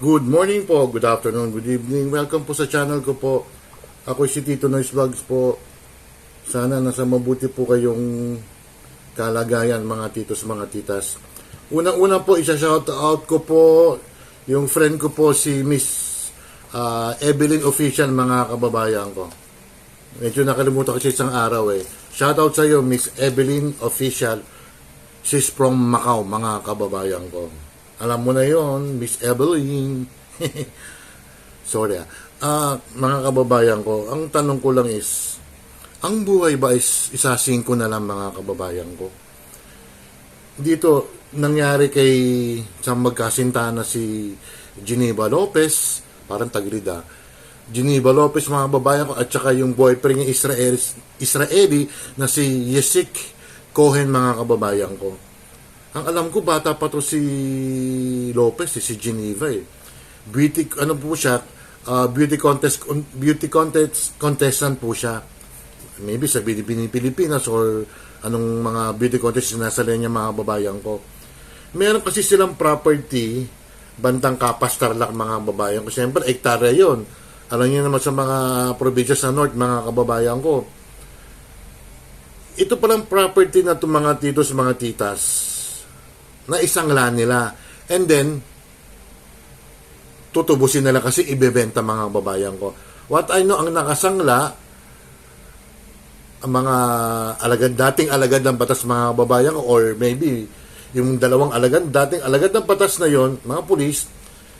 Good morning po, good afternoon, good evening. Welcome po sa channel ko po. Ako si Tito Noise Vlogs po. Sana nasa mabuti po kayong kalagayan mga titos, mga titas. Unang-una po, isa-shout out ko po yung friend ko po si Miss Evelyn Official, mga kababayan ko. Medyo nakalimutan ko siya isang araw eh. Shout out sa iyo, Miss Evelyn Official. She's from Macau, mga kababayan ko. Alam mo na yon, Miss Evelyn. Sorry mga kababayan ko, ang tanong ko lang is, ang buhay ba is isa-5 na lang, mga kababayan ko? Dito, nangyari kay sa magkasinta na si Geneva Lopez, parang tagrida. Geneva Lopez, mga kababayan ko, at saka yung boyfriend niya Israeli na si Yesik Cohen, mga kababayan ko. Ang alam ko, bata pa to si Lopez, si Geneva eh. Ano po siya, beauty contestant po siya. Maybe sa Pilipinas or anong mga beauty contest sinasali niya, mga babayan ko. Meron kasi silang property, Bantang Kapas, Tarlac, mga babayan ko. Siyempre, hektarya yun. Alam niyo naman sa mga probinsya sa North, mga kababayan ko. Ito palang property na itong mga titos, mga titas, na isangla nila. And then, tutubusin nila kasi ibebenta, mga babayan ko. What I know, ang nakasangla, ang mga dating alagad ng batas, mga babayan ko, or maybe, yung dalawang dating alagad ng batas na yon, mga pulis,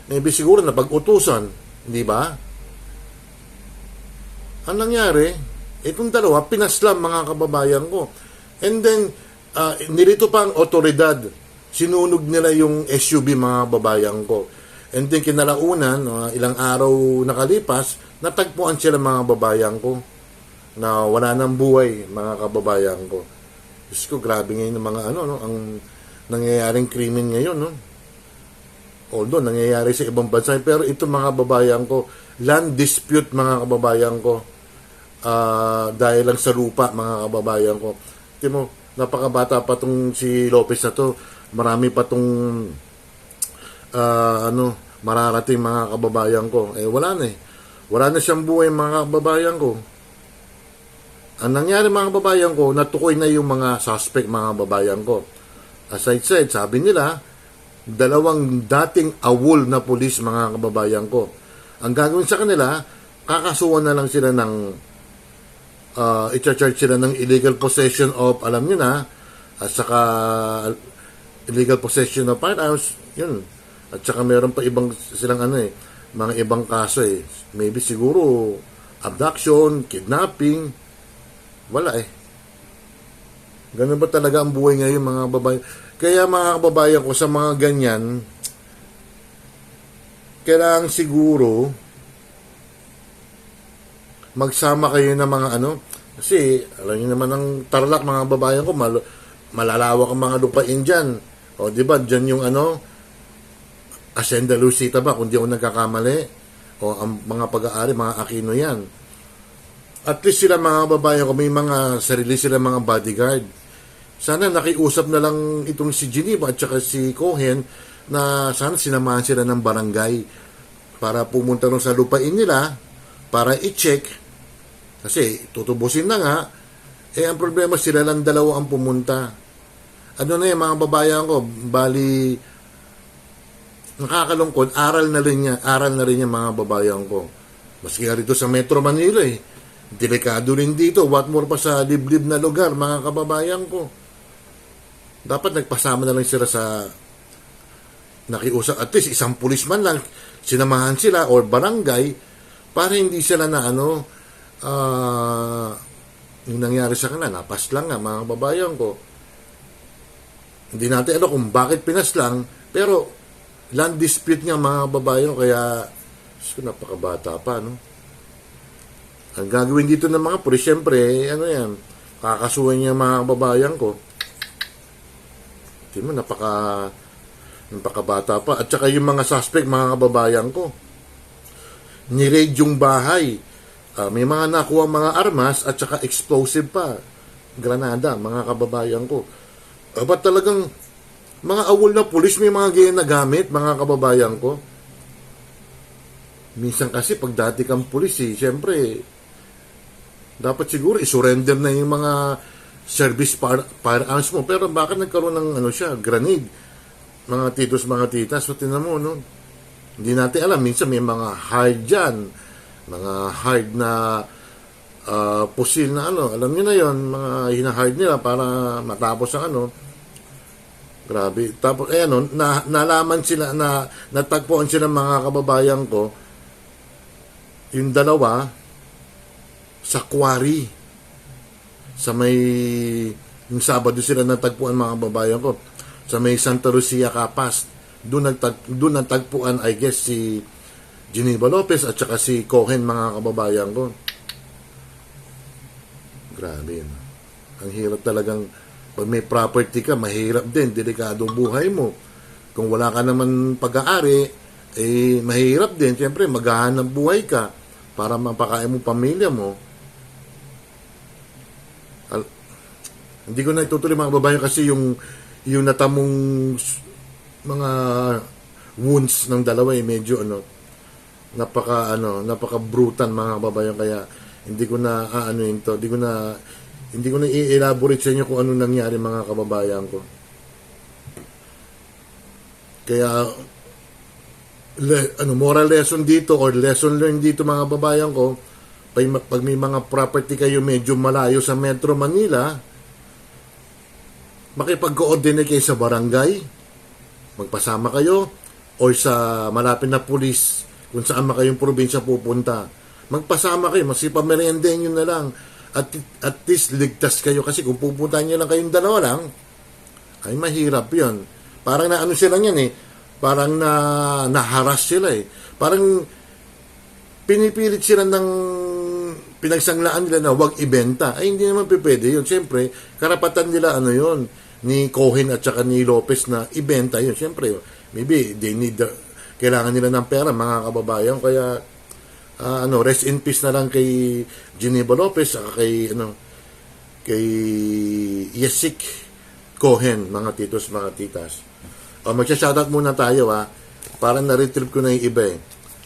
maybe siguro na pag-utusan, di ba? Ang nangyari, itong dalawa, pinaslam, mga kababayan ko. And then, nilito pa ang otoridad. Sinunog nila yung SUV, mga babayan ko. And then kinalaunan, ilang araw nakalipas, natagpuan sila, mga babayan ko, na wala nang buhay, mga kababayan ko. Diyos ko, grabe ngayon ng mga ang nangyayaring krimen ngayon, no? Although, nangyayari sa ibang bansa, pero ito, mga babayan ko, land dispute, mga kababayan ko, dahil lang sa lupa, mga kababayan ko. Tingnan mo, napakabata pa tong si Lopez na to. Marami pa tong mararating, mga kababayan ko. Wala na eh. Wala na siyang buhay, mga kababayan ko. Ang nangyari, mga kababayan ko, natukoy na yung mga suspect, mga kababayan ko. As I said, sabi nila, 2 dating awol na pulis, mga kababayan ko. Ang gagawin sa kanila, kakasuhan na lang sila ng i-charge sila ng illegal possession of, alam nyo na, at saka illegal possession of firearms, yun. At saka meron pa ibang silang mga ibang kaso eh. Maybe siguro abduction, kidnapping, wala eh. Ganun ba talaga ang buhay ngayon, mga babae? Kaya, mga kababayan ko, sa mga ganyan, kailangan siguro magsama kayo ng mga kasi alam niyo naman ang Tarlac, mga babayan ko, malalawak ang mga lupain dyan. O, di ba, dyan yung Hacienda Lucita ba, kung di ako nagkakamali, o ang mga pag-aari, mga Aquino yan. At least sila, mga babayan ko, may mga sarili sila, mga bodyguard. Sana nakiusap na lang itong si Geneva at saka si Cohen na sana sinamahan sila ng barangay para pumunta rin sa lupain nila para i-check. Kasi tutubusin na nga, ang problema sila lang dalawa ang pumunta. Ano na yung mga babayan ko, bali, nakakalungkot, aral na rin niya, mga babayan ko. Maski nga rito sa Metro Manila delikado rin dito, what more pa sa liblib na lugar, mga kababayan ko. Dapat nagpasama na lang sila sa nakiusap, at least isang pulis man lang, sinamahan sila, or barangay, para hindi sila na yung nangyari sa kanila, napas lang nga, mga babayan ko. Hindi natin alam kung bakit pinaslang, pero land dispute nga, mga babayan, kaya napakabata pa, no? Ang gagawin dito ng mga pulis, siyempre, kakasuhan niya, mga babayan ko. Tingnan mo, napakabata pa. At saka yung mga suspect, mga kababayan ko, ni-raid yung bahay. May mga nakuha mga armas at saka explosive pa. Granada, mga kababayan ko. Ba't talagang mga awol na pulis may mga ganyan na gamit, mga kababayan ko? Minsan kasi pag dati kang pulis, siyempre, dapat siguro isurrender na yung mga service firearms mo. Pero bakit nagkaroon ng grenade? Mga titos, mga titas, so tinan mo, no? Hindi natin alam. Minsan may mga hard dyan. Mga hard na pusil na alam nyo na yon, mga hinahard nila para matapos ang grabe. Tapos nalaman sila na natagpuan sila mga kababayan ko, yung dalawa sa quarry, sa may yung Sabado sila natagpuan mga kababayan ko sa may Santa Lucia, Capas. Doon nagtagpuan, I guess, si Geneva Lopez at saka si Cohen, mga kababayan ko. Grabe yun. Ang hirap talagang, pag may property ka, mahirap din, delikado buhay mo. Kung wala ka naman pag-aari, mahirap din. Siyempre, maghahanap buhay ka para mapakain mo pamilya mo. Hindi ko na itutuloy mga kababayan kasi yung natamong mga wounds ng dalawa medyo napaka brutal mga kababayan, kaya hindi ko na hindi ko na i-elaborate sa inyo kung ano nangyari mga kababayan ko. Kaya moral lesson dito or lesson learned dito mga kababayan ko, pag may mga property kayo medyo malayo sa Metro Manila, makipag-coordinate kayo sa barangay, magpasama kayo, o sa malapit na pulis kung saan kayong probinsya pupunta. Magpasama kayo, masipameriendahin nyo na lang. At least ligtas kayo, kasi kung pupuntahan nyo lang kayong dalawa lang, ay mahirap yun. Parang sila yan parang naharas sila Parang pinipilit sila ng pinagsanglaan nila na wag ibenta. Ay hindi naman pwede yun. Siyempre, karapatan nila yun, ni Cohen at saka ni Lopez na ibenta yun. Siyempre, maybe they need kailangan nila ng pera mga kababayan, kaya rest in peace na lang kay Geneva Lopez at kay Yesik Cohen, mga titos, mga titas. Magsha-shoutout muna tayo parang na-retrieve ko na yung iba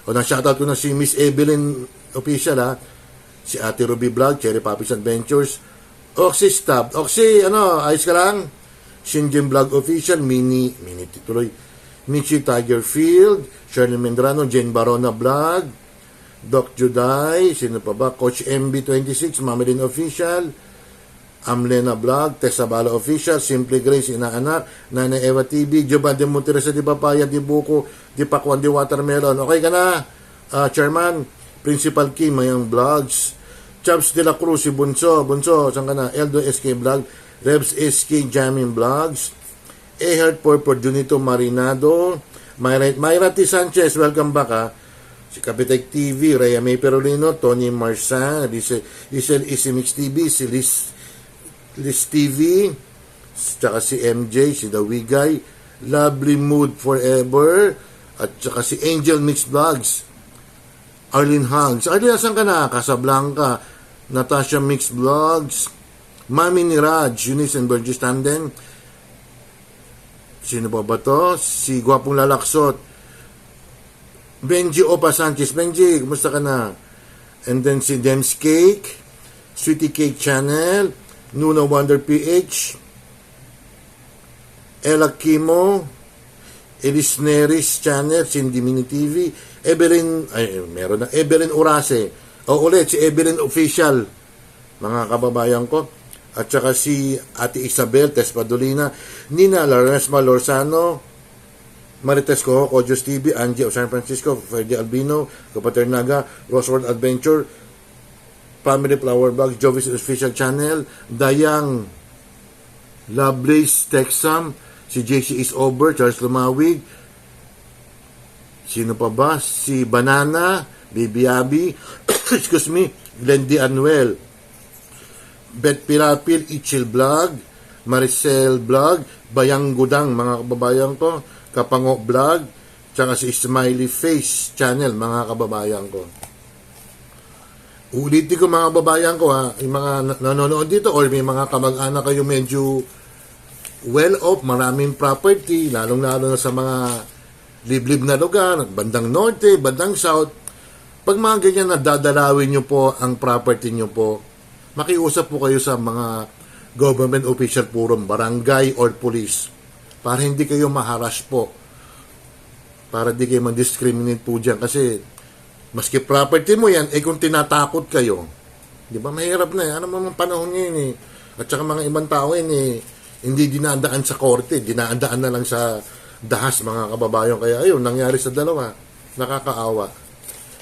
na-shoutout ko na si Miss Evelyn Official si Ate Ruby Vlog, Cherry Puppies Adventures, Oxy Stab, Oxy, ayos ka lang? Shinjin Vlog Official, Mini tituloy, Michi Tiger Field, Shirley Mendrano, Jane Barona Vlog, Doc Juday, sino pa ba? Coach MB26, Mamelin Official, Amlena Vlog, Tessa Bala Official, Simply Grace, Inaanak, Nana Eva TV, Jovan de Monteresa, di Papaya, di Buko, di Pakwan, di Watermelon. Okay ka na, Chairman? Principal Kim, Mayang Vlogs, Chaps de la Cruz, si Bunso, saan ka na? Eldo SK Vlog, Rebs SK Jamming Vlogs, Ehart for Junito Marinado, Myra T. Sanchez, welcome back si Kapitek TV, Rhea May Perolino, Tony Marsan, Isel Isimix TV, si Liz TV, tsaka si MJ, si Dawigay, Lovely Mood Forever, at tsaka si Angel Mix Vlogs, Arlene Hugs. Arlene, asan ka na? Casablanca, Natasha Mix Vlogs, Mami ni Raj, Eunice and Burgess Tandem. Sino ba to? Si Gwapong Lalaksot, Benji Opa Sanchez. Benji, kumusta ka na? And then si Dems Cake, Sweetie Cake Channel, Nuna Wonder PH, Ella Kimo, Elis Neris Channel, Cindy Mini TV, Evelyn Urase, ulit si Evelyn Official, mga kababayan ko, at saka si Ate Isabel Tespadolina, Nina Laresma Lorzano, Marites Cojo, Cojos TV, Angie of San Francisco, Ferdy Albino, Kapaternaga, Roseworld Adventure, Family Flower Vlogs, Jovis Official Channel, Dayang, Lovelace Texam, si JC is over, Charles Lumawig, sino pa ba? Si Banana, Baby Abby, excuse me, Glendy Anuel, Bet Pirapil, Ichil Vlog, Maricel Vlog, Bayang Gudang, mga kababayan ko, Kapango Vlog, tsaka si Smiley Face Channel, mga kababayan ko. Ulitin ko mga kababayan ko yung mga nanonood dito or may mga kamag-anak kayo medyo well-off, maraming property, lalong-lalo na sa mga liblib na lugar, bandang norte, bandang south, Pag mga ganyan na dadalawin nyo po ang property nyo po, makiusap po kayo sa mga government official forum, barangay or police, para hindi kayo maharas po, para di kayo mag-discriminate po dyan. Kasi maski property mo yan, kung tinatakot kayo, di ba mahirap na ano mo panahon ngayon At saka mga ibang tao hindi dinadaan sa korte, dinadaan na lang sa dahas, mga kababayan. Kaya ayun, nangyari sa dalawa, nakakaawa.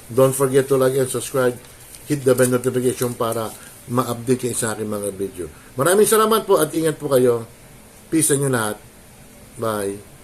Don't forget to like and subscribe, hit the bell notification para ma-update kayo sa aking mga video. Maraming salamat po at ingat po kayo. Peace sa inyo lahat. Bye.